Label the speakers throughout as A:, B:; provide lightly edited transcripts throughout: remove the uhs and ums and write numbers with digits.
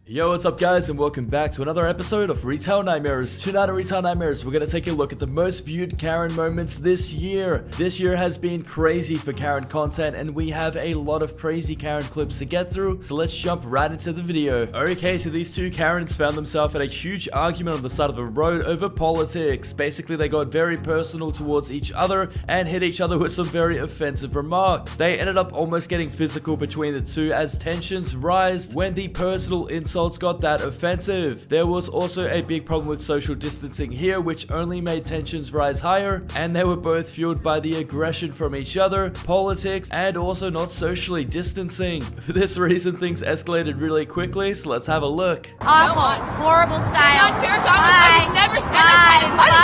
A: Yo, what's up guys, and welcome back to another episode of Retail Nightmares. Tonight on Retail Nightmares, we're going to take a look at the most viewed Karen moments this year. This year has been crazy for Karen content, and we have a lot of crazy Karen clips to get through, so let's jump right into the video. Okay, so these two Karens found themselves at a huge argument on the side of the road over politics. Basically, they got very personal towards each other and hit each other with some very offensive remarks. They ended up almost getting physical between the two as tensions rise when the personal insults got that offensive. There was also a big problem with social distancing here, which only made tensions rise higher, and they were both fueled by the aggression from each other, politics, and also not socially distancing. For this reason, things escalated really quickly, so let's have a look.
B: Awful, horrible style.
C: Not fair, Thomas. I would never spend that kind of money.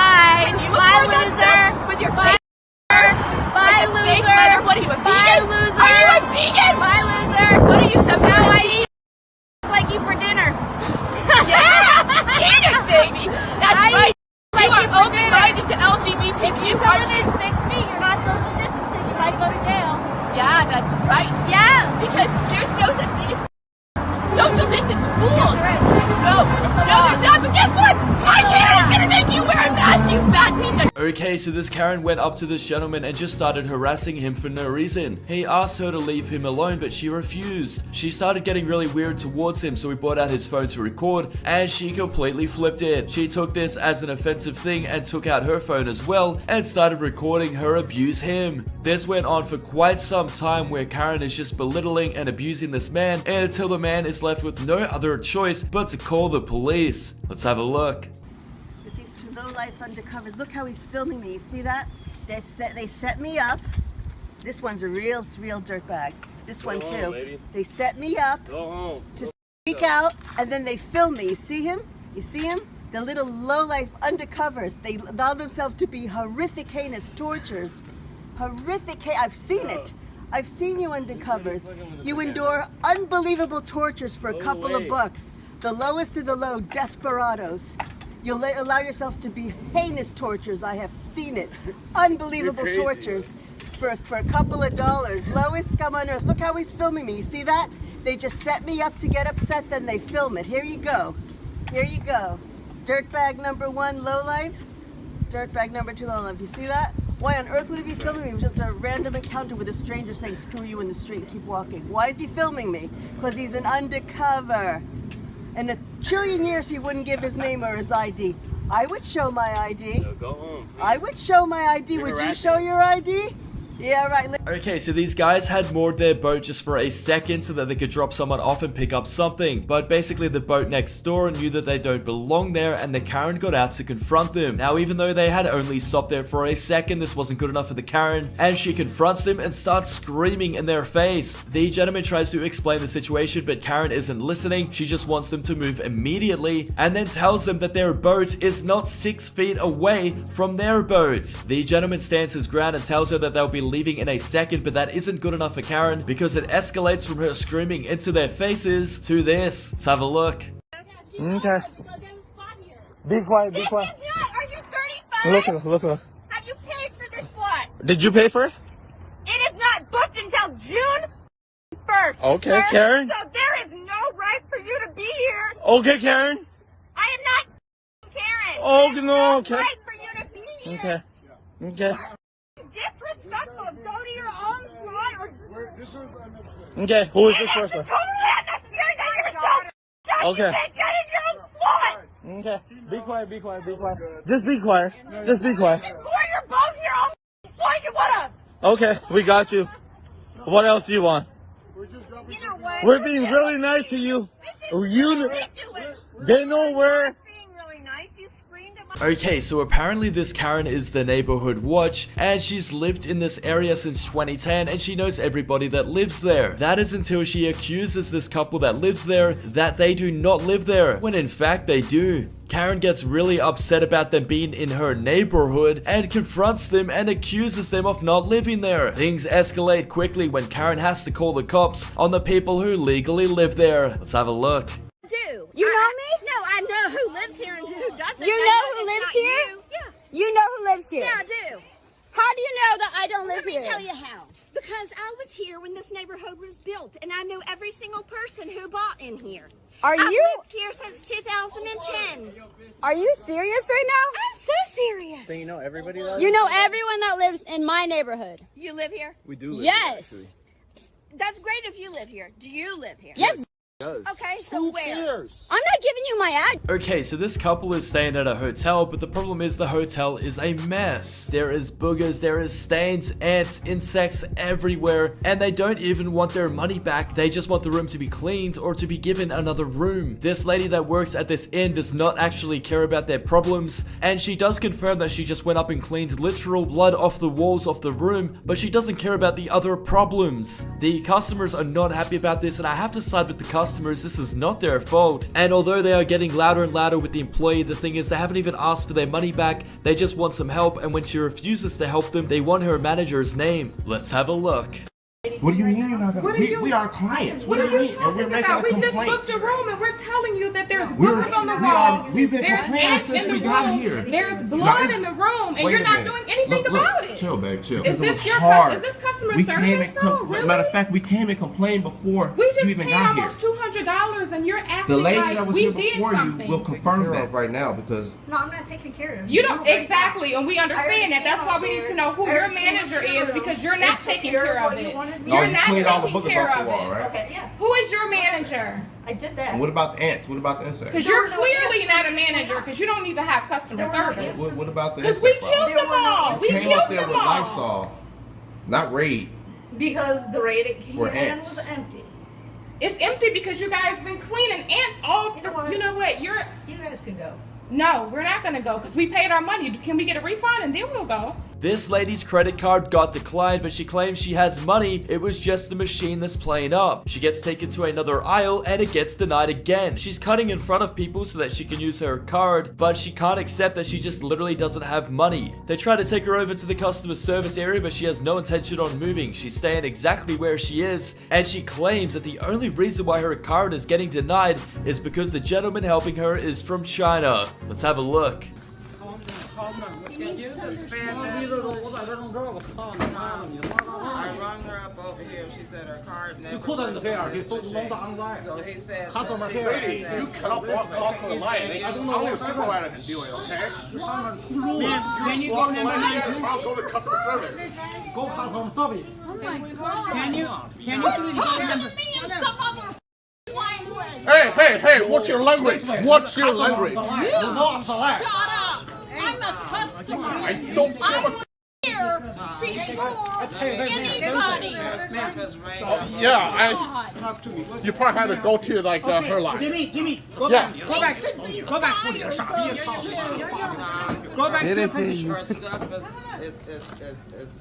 C: Can you afford that with your fake
B: Bye, loser.
C: fake leather? What are you, a vegan?
B: Loser.
C: Are you a vegan?
B: Bye, loser.
C: What are you, some
B: Now
C: kind of
B: I eat like you for dinner.
C: Yeah, eat it, baby. That's right.
B: like
C: You
B: you
C: are
B: for
C: open-minded to LGBTQ.
B: If you come within 6 feet, you're not social distancing. You might go to jail.
C: Yeah, that's right.
B: Yeah.
C: Because there's no such thing as social distance rules.
B: Right.
C: No, there's not. But guess what? My Karen's gonna make you wear a mask, you fat piece of.
A: Okay, so this Karen went up to this gentleman and just started harassing him for no reason. He asked her to leave him alone, but she refused. She started getting really weird towards him, so he brought out his phone to record, and she completely flipped it. She took this as an offensive thing and took out her phone as well and started recording her abuse him. This went on for quite some time where Karen is just belittling and abusing this man until the man is left with no other choice but to call the police. Let's have a look.
D: With these two low-life undercovers, look how he's filming me. You see that? They set me up. This one's a real dirtbag. This one too.
E: Lady.
D: They set me up
E: Go home.
D: to speak out, and then they film me. You see him? You see him? The little low-life undercovers. They allow themselves to be horrific, heinous tortures. Horrific. I've seen it. I've seen you undercovers. You endure unbelievable tortures for a couple of bucks. The lowest of the low, desperados. You'll allow yourselves to be heinous tortures. I have seen it. Unbelievable tortures for a couple of dollars. Lowest scum on earth. Look how he's filming me. You see that? They just set me up to get upset, then they film it. Here you go. Here you go. Dirtbag number one, lowlife. Dirtbag number two, lowlife. You see that? Why on earth would he be filming me? It was just a random encounter with a stranger saying, screw you in the street, keep walking. Why is he filming me? Because he's an undercover. In a trillion years, he wouldn't give his name or his ID. I would show my ID.
E: Go home.
D: I would show my ID. Would you show your ID? Yeah, right.
A: Okay, so these guys had moored their boat just for a second so that they could drop someone off and pick up something. But basically the boat next door knew that they don't belong there, and the Karen got out to confront them. Now, even though they had only stopped there for a second, this wasn't good enough for the Karen, and she confronts them and starts screaming in their face. The gentleman tries to explain the situation, but Karen isn't listening. She just wants them to move immediately, and then tells them that their boat is not 6 feet away from their boat. The gentleman stands his ground and tells her that they'll be leaving in a second, but that isn't good enough for Karen because it escalates from her screaming into their faces to this. Let's have a look.
F: Okay. Be quiet, be quiet.
C: Are you 35?
F: Look.
C: Have you paid for this slot?
F: Did you pay for it?
C: It is not booked until June 1st.
F: Okay,
C: sir.
F: Karen.
C: So there is no right for you to be here.
F: Okay, Karen.
C: I am not Karen.
F: Oh,
C: There is
F: no, okay.
C: right for you to be here.
F: Okay. Okay.
C: Disrespectful. Go to your own slot or.
F: Okay. Who is this
C: It is
F: person?
C: totally unnecessary that you're so.
F: Okay.
C: You can't get in your own slot.
F: Okay. Be quiet, be quiet, be quiet. Just be quiet. Just be quiet.
C: Or you're both in your own slot. You would have.
F: Okay, we got you. What else do you want?
C: You know what?
F: We're being really nice to you. You, they know where.
C: Being really nice. You screamed at my.
A: Okay, so apparently this Karen is the neighborhood watch, and she's lived in this area since 2010, and she knows everybody that lives there. That is until she accuses this couple that lives there that they do not live there, when in fact they do. Karen gets really upset about them being in her neighborhood and confronts them and accuses them of not living there. Things escalate quickly when Karen has to call the cops on the people who legally live there. Let's have a look.
B: You know me?
C: No, I know who lives here and who doesn't.
B: You know who lives here?
C: Yeah.
B: You know who lives here?
C: Yeah, I do.
B: How do you know that I don't live
C: Let me
B: here?
C: tell you how. Because I was here when this neighborhood was built, and I knew every single person who bought in here.
E: Are
B: I've
E: you
B: lived here since 2010.
E: are you serious right now?
B: I'm so serious.
G: So you know everybody though?
E: You know everyone that lives in my neighborhood.
B: You live here?
A: We do live
E: Yes.
A: here, actually.
B: That's great if you live here. Do you live here?
E: Yes.
B: Okay, so where?
F: Cares?
E: I'm not giving you my ad.
A: Okay, so this couple is staying at a hotel, but the problem is the hotel is a mess. There is boogers, there is stains, ants, insects everywhere, and they don't even want their money back. They just want the room to be cleaned or to be given another room. This lady that works at this inn does not actually care about their problems, and she does confirm that she just went up and cleaned literal blood off the walls of the room, but she doesn't care about the other problems. The customers are not happy about this, and I have to side with the customers. This is not their fault. And although they are getting louder and louder with the employee, the thing is they haven't even asked for their money back. They just want some help, and when she refuses to help them, they want her manager's name. Let's have a look.
H: What do you mean you're not gonna? We are clients. What do you mean? And we're making a
C: We just
H: complaint.
C: booked a room and we're telling you that there's
H: We're-
C: bugs on the
H: we
C: wall.
H: are- we've been
C: There's
H: complaining
C: ants
H: since
C: in the
H: we got
C: room.
H: here.
C: There's
H: No,
C: blood
H: it's-
C: in the room, and
H: Wait
C: you're
H: a
C: not
H: minute.
C: doing anything
H: Look,
C: about it.
H: Chill, babe, chill.
C: Is this
H: It was
C: your
H: hard.
C: is this customer
H: We came
C: service
H: and
C: though? Really?
H: Matter of fact, we came and complained before
C: We just
H: you even
C: paid
H: got here.
C: almost $200, and you're acting
H: The lady
C: like
H: that was
C: we
H: here
C: did
H: before you
C: something.
H: will confirm that right now because
B: No, I'm not taking care of
C: You don't exactly, and we
B: I
C: understand
B: already
C: that. That's
B: came
C: why
B: out
C: we need
B: there.
C: to know who
B: I
C: your
B: already came
C: manager
B: out your
C: is
B: room
C: because you're
B: and
C: not
B: took
C: taking
B: care
C: care
B: of
C: of
B: what you
C: it.
B: wanted me
H: no,
C: You're
H: you
C: not
H: cleaned all the
C: taking
H: boogers
C: care
H: off the
C: of
H: wall,
C: it.
H: right?
B: Okay, yeah,
C: Who is your manager?
B: I did that.
H: And what about the ants? What about the insects?
C: Because you're clearly not a manager because you don't even have customer service.
H: What about the
C: Because we
H: insect problem?
C: killed them all. We
H: Came
C: killed
H: up there
C: them
H: with
C: all.
H: Lysol, not Raid.
B: Because the rating came
H: For
B: in
H: ants.
B: was empty.
C: It's empty because you guys been cleaning ants all.
B: You know what?
C: You know what? You're
B: You guys can go.
C: no, we're not gonna go because we paid our money. Can we get a refund and then we'll go?
A: This lady's credit card got declined, but she claims she has money. It was just the machine that's playing up. She gets taken to another aisle and it gets denied again. She's cutting in front of people so that she can use her card, but she can't accept that she just literally doesn't have money. They try to take her over to the customer service area, but she has no intention on moving. She's staying exactly where she is, and she claims that the only reason why her card is getting denied is because the gentleman helping her is from China. Let's have a look.
I: Can you suspend that? I rung her up over here. She said her card never works on this machine. So he said
F: Customer
I: she
F: care.
I: said
F: You
I: that-
F: cannot walk on the line. I'm a supervisor can deal with it, okay?
G: Can you go
F: Walk the
G: number
F: line,
G: 9?
F: I'll go to customer service.
G: Go customer service. Can you please go number?
C: Some other language.
F: Hey, what's your language? What's your language?
G: You not select.
C: Shut up! I'm a customer.
F: I don't care
C: I'm
F: what.
C: here before anybody.
I: Her stuff is right up.
F: Yeah,
C: God.
F: you probably had to go to like her line.
G: Jimmy, go
F: Yeah.
G: back. Go back. Go back. Go back to the position.
I: Her stuff is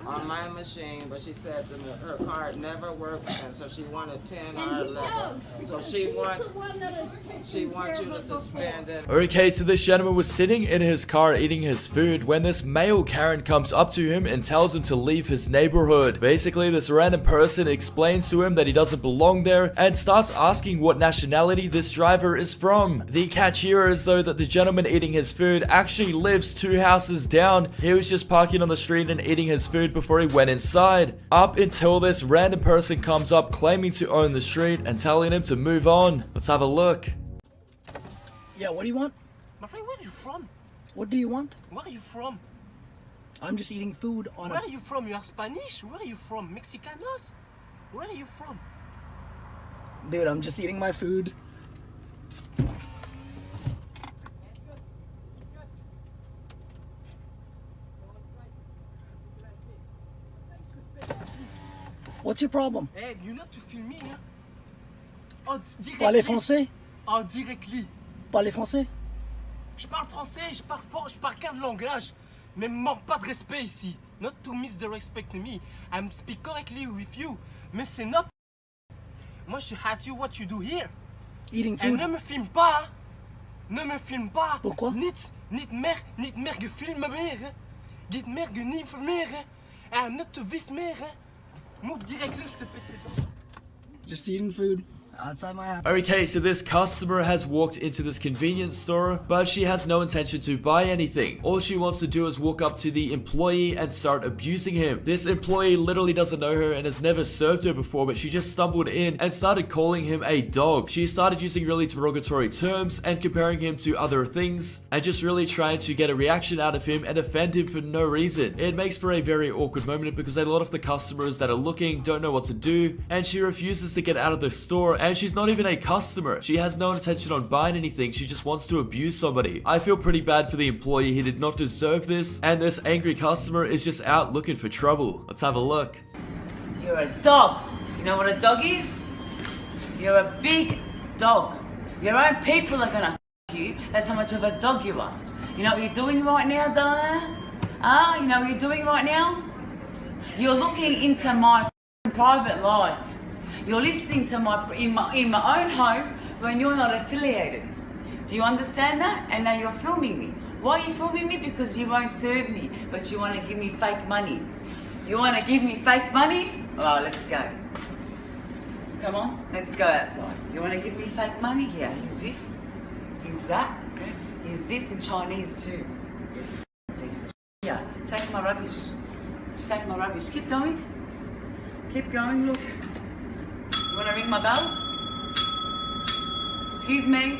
I: on my machine, but she said that her card never works, and so she wanted 10 or 11. So she wants you to suspend it.
A: Okay, so this gentleman was sitting in his car eating his food when this male Karen comes up to him and tells him to leave his neighborhood. Basically, this random person explains to him that he doesn't belong there and starts asking what nationality this driver is from. The catch here is though that the gentleman eating his food actually lives 2 houses down. He was just parking on the street and eating his food before he went inside. Up until this random person comes up claiming to own the street and telling him to move on. Let's have a look.
J: Yeah, what do you want?
K: My friend, where are you from?
J: What do you want?
K: Where are you from?
J: I'm just eating food on
K: Where
J: a...
K: are you from? You are Spanish? Where are you from? Mexicanos? Where are you from?
J: Dude, I'm just eating my food. What's your problem?
K: Hey, you not to film me, hein? Oh,
J: Parlez français?
K: Oh, directly.
J: Parlez français?
K: Je parle français, je parle 4 langages. Mais manque pas de respect ici. Not to miss the respect to me. I'm speak correctly with you. Mais c'est not... Moi, je ask you what you do here.
J: Eating
K: Et
J: food?
K: ne me filme pas, hein. Ne me filme pas.
J: Pourquoi?
K: Niet meer gefilmd meer, hè. Niet meer geniet meer, hè. En not to vis meer, hè. Move directly, je te pète les dents.
J: Just eating food. Outside my house.
A: Okay, so this customer has walked into this convenience store, but she has no intention to buy anything. All she wants to do is walk up to the employee and start abusing him. This employee literally doesn't know her and has never served her before, but she just stumbled in and started calling him a dog. She started using really derogatory terms and comparing him to other things and just really trying to get a reaction out of him and offend him for no reason. It makes for a very awkward moment because a lot of the customers that are looking don't know what to do, and she refuses to get out of the store, and she's not even a customer. She has no intention on buying anything. She just wants to abuse somebody. I feel pretty bad for the employee. He did not deserve this, and this angry customer is just out looking for trouble. Let's have a look.
L: You're a dog. You know what a dog is? You're a big dog. Your own people are gonna f you. That's how much of a dog you are. You know what you're doing right now, Diana? You know what you're doing right now? You're looking into my private life. You're listening to in my own home when you're not affiliated. Do you understand that? And now you're filming me. Why are you filming me? Because you won't serve me, but you want to give me fake money. You want to give me fake money? Oh, let's go. Come on, let's go outside. You want to give me fake money? Yeah, here's this, here's that, here's this in Chinese too. Piece of shit. Yeah, take my rubbish. Take my rubbish. Keep going. Keep going, look. You want to ring my bells? Excuse me?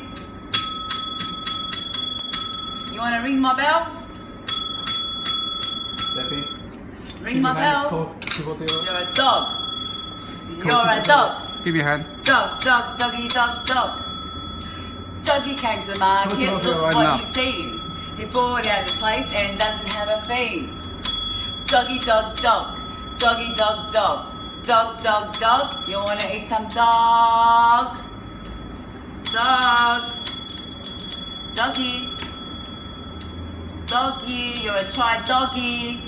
L: You want to ring my bells? Ring my bell? You're a dog. You're a dog.
F: Give me a hand.
L: Dog, dog, doggy, dog, dog. Doggy came to the market, look what he's seen. He bought out the place and doesn't have a fee. Doggy, dog, dog. Doggy, dog, dog. Dog, dog, dog. You wanna eat some dog? Dog. Doggy. Doggy, you're a tried doggy.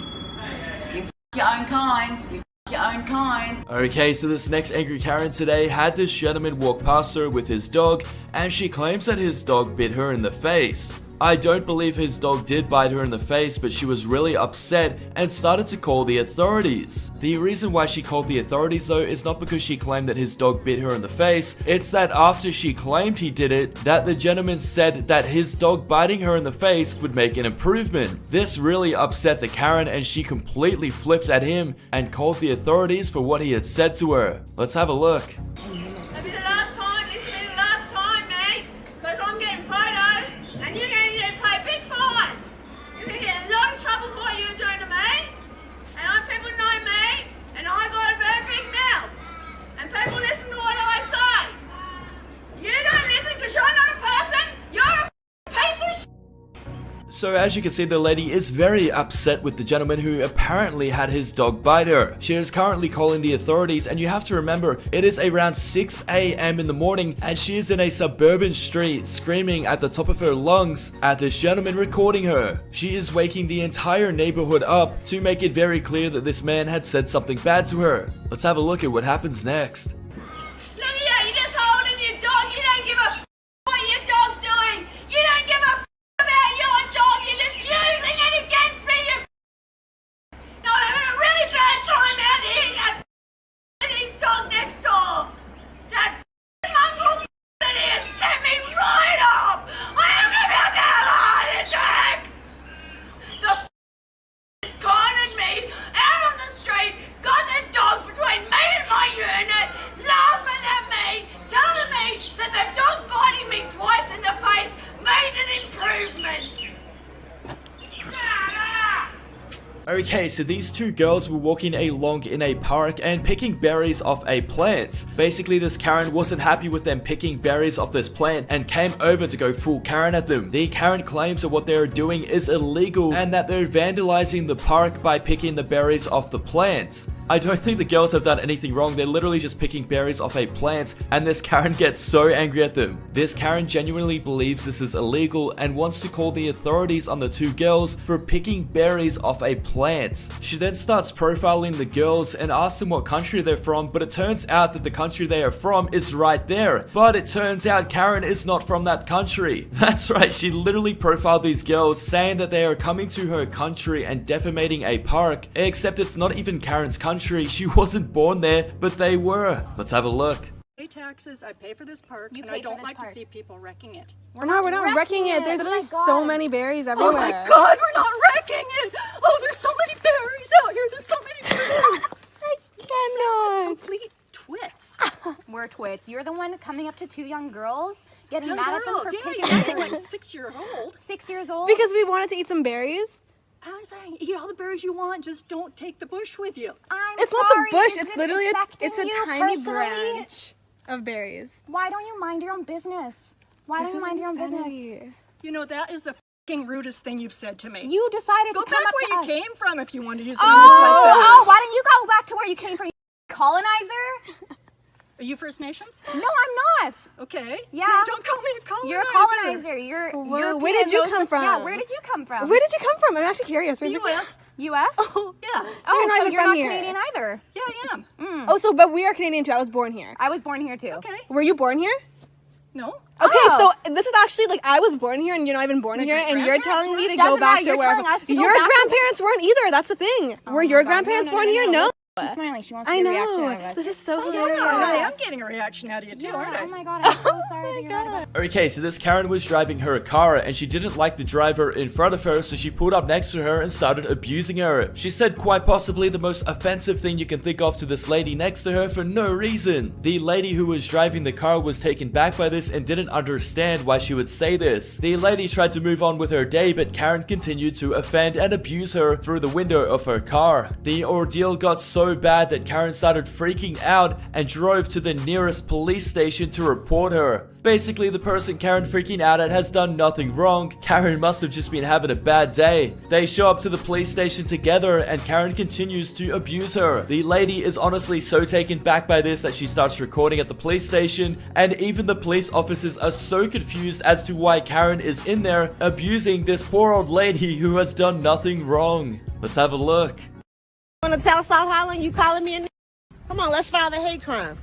L: You f your own kind. You f your own kind.
A: Okay, so this next angry Karen today had this gentleman walk past her with his dog, and she claims that his dog bit her in the face. I don't believe his dog did bite her in the face, but she was really upset and started to call the authorities. The reason why she called the authorities though is not because she claimed that his dog bit her in the face, it's that after she claimed he did it, that the gentleman said that his dog biting her in the face would make an improvement. This really upset the Karen and she completely flipped at him and called the authorities for what he had said to her. Let's have a look.
C: It'll be the last time, this will be the last time, mate, because I'm getting photos and you're going to pay a big fine. You're going to get in a lot of trouble for what you're doing to me. And people know me, and I got a very big mouth. And people listen to what I say. You don't listen because you're not a person, you're a piece of shit.
A: So as you can see, the lady is very upset with the gentleman who apparently had his dog bite her. She is currently calling the authorities, and you have to remember, it is around 6 a.m. in the morning and she is in a suburban street screaming at the top of her lungs at this gentleman recording her. She is waking the entire neighborhood up to make it very clear that this man had said something bad to her. Let's have a look at what happens next.
C: Look at you, you're just holding your dog. You don't give a f what your dog's doing. You don't give a f about your dog. You're just using it against me, you No, I'm having a really bad time out here. That his dog next door. That mongrel in here set me right off. I am about to have a heart attack. The is cornered me out on the street, got the dog between me and my unit, laughing at me, telling me that the dog biting me twice in the face made an improvement.
A: Okay, so these two girls were walking along in a park and picking berries off a plant. Basically, this Karen wasn't happy with them picking berries off this plant and came over to go full Karen at them. The Karen claims that what they're doing is illegal and that they're vandalizing the park by picking the berries off the plants. I don't think the girls have done anything wrong. They're literally just picking berries off a plant, and this Karen gets so angry at them. This Karen genuinely believes this is illegal and wants to call the authorities on the two girls for picking berries off a plant. She then starts profiling the girls and asks them what country they're from, but it turns out that the country they are from is right there. But it turns out Karen is not from that country. That's right, she literally profiled these girls, saying that they are coming to her country and defamating a park, except it's not even Karen's country. She wasn't born there, but they were. Let's have a look.
M: pay taxes, I pay for this park,
B: You
M: and
B: pay
M: I
B: for
M: don't
B: this
M: like
B: park.
M: to see people wrecking it.
N: We're not wrecking it. There's literally so many berries everywhere.
M: Oh my God, we're not wrecking it! Oh, there's so many berries out here. There's so many berries.
N: I cannot.
M: Complete twits.
B: We're twits. You're the one coming up to two young girls, getting
M: Young
B: mad at
M: girls,
B: them for
M: yeah,
B: picking
M: you're
B: berries.
M: like 6 years old.
B: 6 years old?
N: Because we wanted to eat some berries.
M: I'm saying, eat all the berries you want, just don't take the bush with you.
N: It's not the bush. It's literally it's a tiny branch of berries.
B: Why don't you mind your own business? Why don't you mind your own business?
M: You know, that is the f***ing rudest thing you've said to me.
B: You decided
M: Go
B: to come
M: back
B: up
M: where
B: to
M: you
B: us.
M: came from if you want to use language like that.
B: Oh, why don't you go back to where you came from, you colonizer?
M: Are you First Nations?
B: No, I'm not.
M: Okay.
B: Yeah.
M: Then don't call me a colonizer.
B: You're a colonizer. You're
N: where did you come from?
B: Yeah, where did you come from?
N: Where did you come from? I'm actually curious.
M: The U.S.
B: U.S.?
N: Oh,
M: yeah.
N: So you're not
B: so
N: even
B: you're
N: from
B: not
N: here.
B: Canadian either.
M: Yeah, I am.
N: Oh, so but we are Canadian too. I was born here.
B: I was born here too.
M: Okay.
N: Were you born here?
M: No.
N: Okay,
B: Oh.
N: so this is actually like I was born here and you're not even born
M: My
N: here, and you're
M: grandparents
N: telling me to
B: Doesn't
N: go back
B: matter,
N: to
B: you're
N: where
B: telling us to go
N: your
B: back to-
N: grandparents weren't either. That's the thing. Were your grandparents born here? No.
B: She's smiling. She wants to
N: I
B: get a reaction out of
N: know.
B: us.
N: This is so
M: Yeah,
N: hilarious.
M: I am getting a reaction out of you too, aren't I?
B: Oh my god, I'm so sorry to hear that.
A: Okay, so this Karen was driving her car and she didn't like the driver in front of her, so she pulled up next to her and started abusing her. She said quite possibly the most offensive thing you can think of to this lady next to her for no reason. The lady who was driving the car was taken back by this and didn't understand why she would say this. The lady tried to move on with her day, but Karen continued to offend and abuse her through the window of her car. The ordeal got so bad that Karen started freaking out and drove to the nearest police station to report her. Basically, the person Karen freaking out at has done nothing wrong. Karen must have just been having a bad day. They show up to the police station together and Karen continues to abuse her. The lady is honestly so taken back by this that she starts recording at the police station, and even the police officers are so confused as to why Karen is in there abusing this poor old lady who has done nothing wrong. Let's have a look.
O: Want to tell South Holland you calling me a n***? Come on, let's file a hate crime.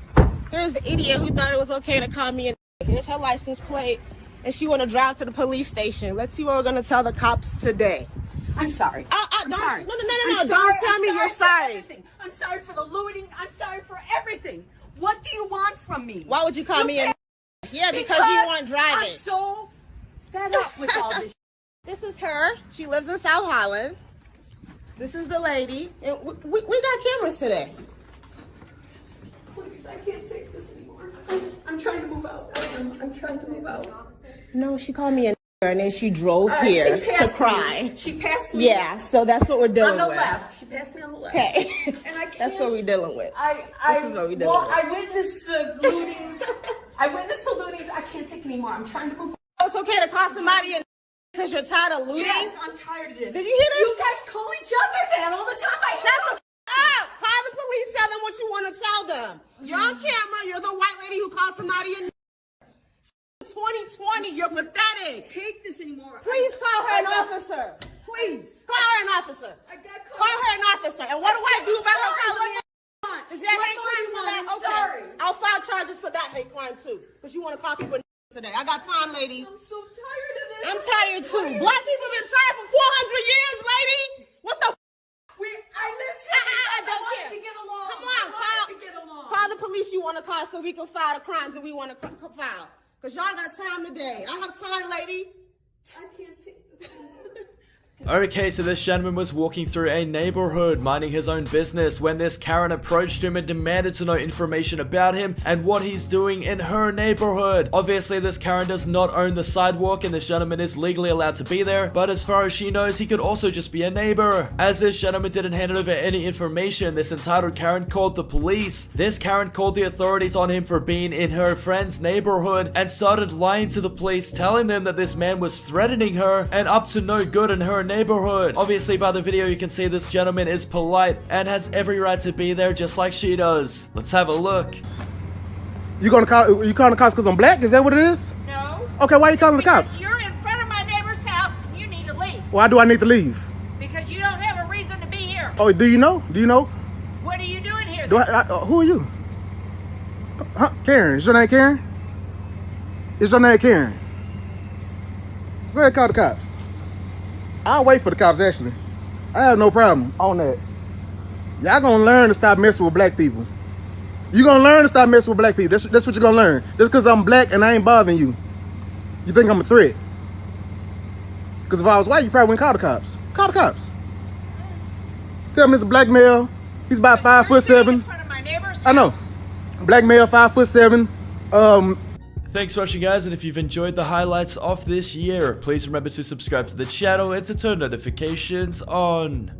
O: Here's the idiot who thought it was okay to call me a n***. Here's her license plate, and she want to drive to the police station. Let's see what we're going to tell the cops today.
L: I'm sorry.
O: I'm sorry. No.
L: I'm
O: Don't
L: sorry.
O: tell me
L: I'm
O: you're
L: for
O: sorry.
L: everything. I'm sorry for the looting. I'm sorry for everything. What do you want from me?
O: Why would you call me a n***? Yeah, because you weren't driving.
L: I'm so fed up with all this.
O: This is her. She lives in South Holland. This is the lady. And we got cameras today.
L: Please, I can't take this anymore. I'm trying to move out. I'm trying to move out.
O: No, she called me a n***, and then she drove here
L: she
O: to
L: passed
O: cry.
L: Me. She passed me.
O: Yeah, so that's what we're dealing
L: on the
O: with.
L: left. She passed me on the left.
O: Okay.
L: And I can't.
O: That's what we're dealing with.
L: This
O: is what we're dealing with.
L: I witnessed the lootings. I can't take anymore. I'm trying to move out.
O: Oh, it's okay to call somebody a n*** because you're tired of looting?
L: Yes, I'm tired of this.
O: Did you hear this?
L: You guys call each other that all the time.
O: Shut the up! Call the police, tell them what you want to tell them. You're on camera, you're the white lady who called somebody a n***. 2020, you're pathetic.
L: Take this anymore.
O: Please call her an officer. Please. Call her an officer. Call her an officer. And what do I do about her calling me a n***? Is there hate crime for that?
L: I'm
O: Okay.
L: sorry.
O: I'll file charges for that hate crime too. Because you want to call people today. I got time, lady.
L: I'm so tired of this.
O: I'm tired too. Black people been tired for 400 years, lady. What the
L: I lived here because I wanted to get along.
O: Come on,
L: Call
O: the police you want to call so we can file the crimes that we want to file. Because y'all got time today. I have time, lady.
L: I can't take this anymore.
A: Okay, so this gentleman was walking through a neighborhood, minding his own business, when this Karen approached him and demanded to know information about him and what he's doing in her neighborhood. Obviously, this Karen does not own the sidewalk and this gentleman is legally allowed to be there, but as far as she knows, he could also just be a neighbor. As this gentleman didn't hand over any information, this entitled Karen called the police. This Karen called the authorities on him for being in her friend's neighborhood and started lying to the police, telling them that this man was threatening her and up to no good in her neighborhood. Obviously, by the video, you can see this gentleman is polite and has every right to be there just like she does. Let's have a look.
F: You calling the cops because I'm black? Is that what it is?
B: No.
F: Okay, why are you calling the cops?
B: Because you're in front of my neighbor's house and you need to leave.
F: Why do I need to leave?
B: Because you don't have a reason to be here.
F: Oh, do you know? Do you know?
B: What are you doing here?
F: Who are you? Huh? Karen. Is your name Karen? Is your name Karen? Go ahead, call the cops. I'll wait for the cops, actually. I have no problem on that. Y'all gonna learn to stop messing with black people. You gonna learn to stop messing with black people. That's what you're gonna learn. Just because I'm black and I ain't bothering you, you think I'm a threat. Because if I was white, you probably wouldn't call the cops. Call the cops. Tell him it's a black male. He's about 5'7". I know. Black male, 5'7".
A: Thanks for watching, guys, and if you've enjoyed the highlights of this year, please remember to subscribe to the channel and to turn notifications on.